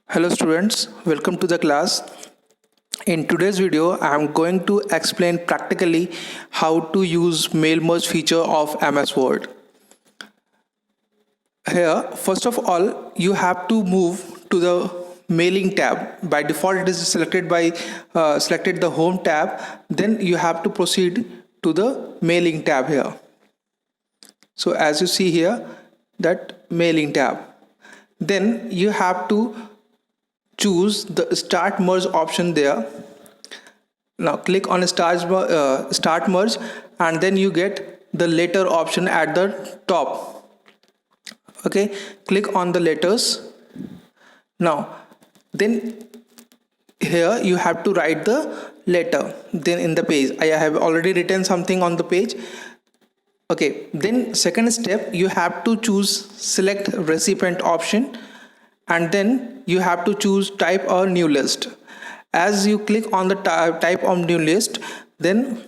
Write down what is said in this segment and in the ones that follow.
Hello students, welcome to the class. In today's video, I am going to explain practically how to use mail merge feature of MS Word. Here, first of all, you have to move to the mailing tab. By default, it is selected the home tab. Then you have to proceed to the mailing tab here. So as you see here, that mailing tab. Then you have to choose the start merge option there. Now click on start merge, and then you get the letter option at the top. Okay, click on the letters. Now then here you have to write the letter. Then in the page I have already written something on the page. Okay, then second step, you have to choose select recipient option, and then you have to choose type or new list. As you click on the type of new list, then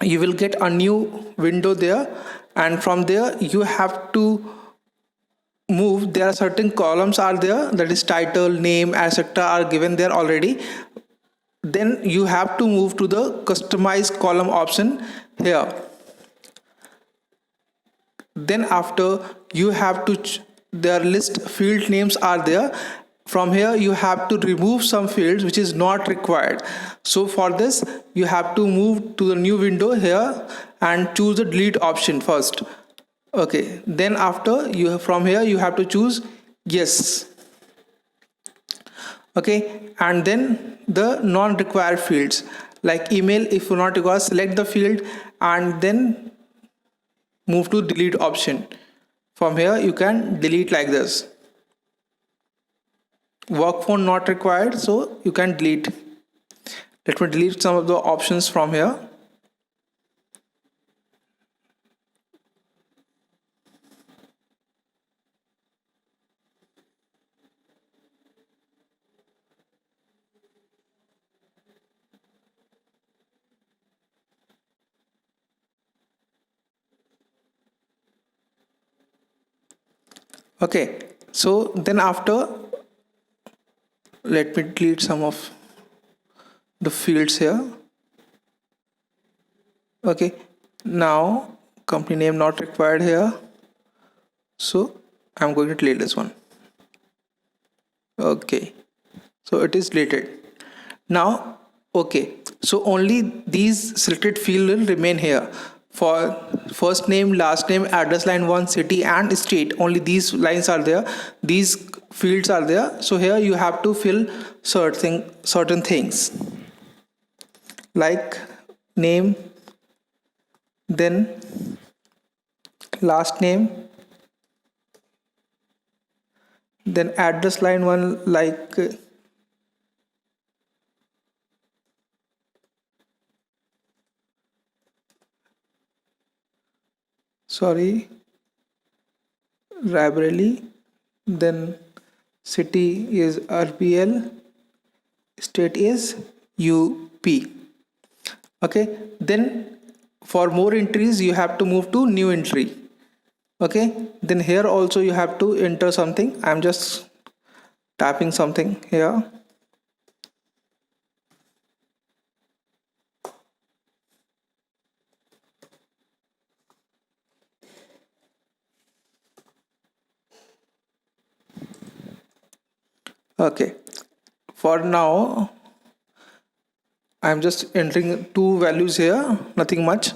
you will get a new window there, and from there you have to move. There are certain columns are there, that is title, name, etc. are given there already. Then you have to move to the customize column option here. Then after you have to their list field names are there. From here you have to remove some fields which is not required. So for this you have to move to the new window here and choose the delete option first. Okay, then after from here you have to choose yes. Okay, and then the non-required fields like email, if you not require, select the field and then move to delete option. From here you can delete like this. Work phone not required, so you can delete. Let me delete some of the options from here. Okay, so then after, let me delete some of the fields here. Okay, now company name not required here, so I'm going to delete this one. Okay, so it is deleted now. Okay, so only these selected field will remain here. For first name, last name, address line 1, city and state, only these lines are there, these fields are there. So here you have to fill certain things like name, then last name, then address line 1 like Raebareli, then city is RBL, state is UP. Okay, then for more entries you have to move to new entry. Okay, then here also you have to enter something. I'm just typing something here. Okay, for now I'm just entering two values here, nothing much.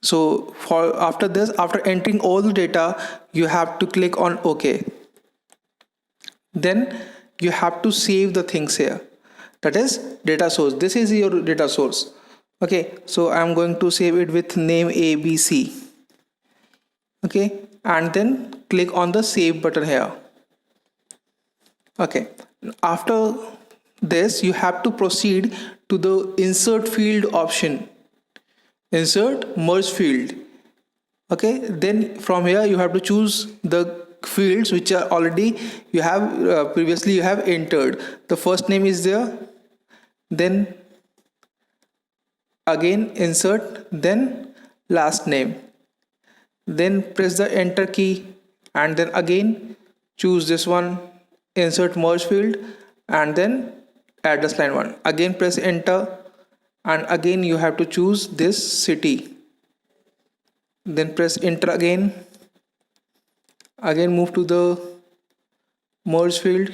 So for after this, after entering all the data, you have to click on OK. Then you have to save the things here, that is data source. This is your data source. Okay, so I'm going to save it with name ABC. Okay, and then click on the save button here. Okay, after this you have to proceed to the insert field option, insert merge field. Okay, then from here you have to choose the fields which are already you have previously you have entered. The first name is there, then again insert, then last name, then press the enter key and then again choose this one insert merge field, and then address line 1. Again press enter, and again you have to choose this city. Then press enter again. Again move to the merge field,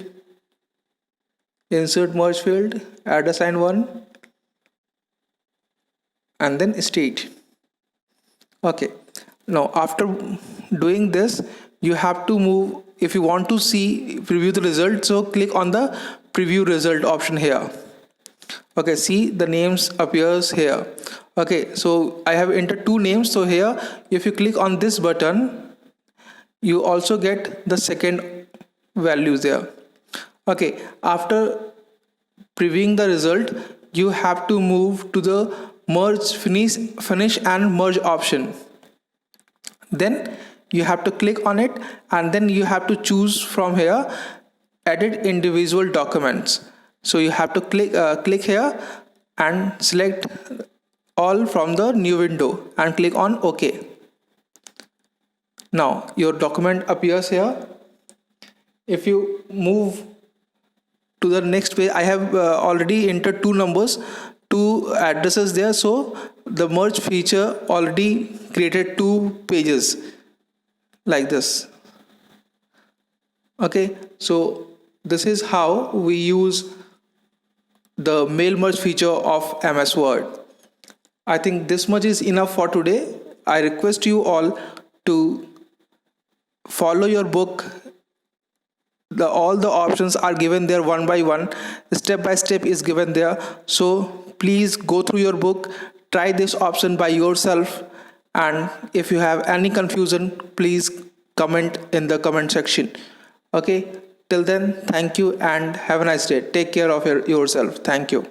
insert merge field, address line 1, and then state. Okay, now after doing this, you have to move. If you want to see preview the result, so click on the preview result option here. Okay, see the names appears here. Okay, so I have entered two names. So here, if you click on this button, you also get the second values there. Okay, after previewing the result, you have to move to the merge finish and merge option. Then you have to click on it, and then you have to choose from here edit individual documents. So you have to click here and select all from the new window and click on OK. Now your document appears here. If you move to the next page, I have already entered two numbers, two addresses there, so the merge feature already created two pages like this. Okay, so this is how we use the mail merge feature of MS Word. I think this much is enough for today. I request you all to follow your book. All the options are given there one by one, step by step is given there. So please go through your book, try this option by yourself, and if you have any confusion, please comment in the comment section. Okay, till then, thank you and have a nice day. Take care of yourself. Thank you.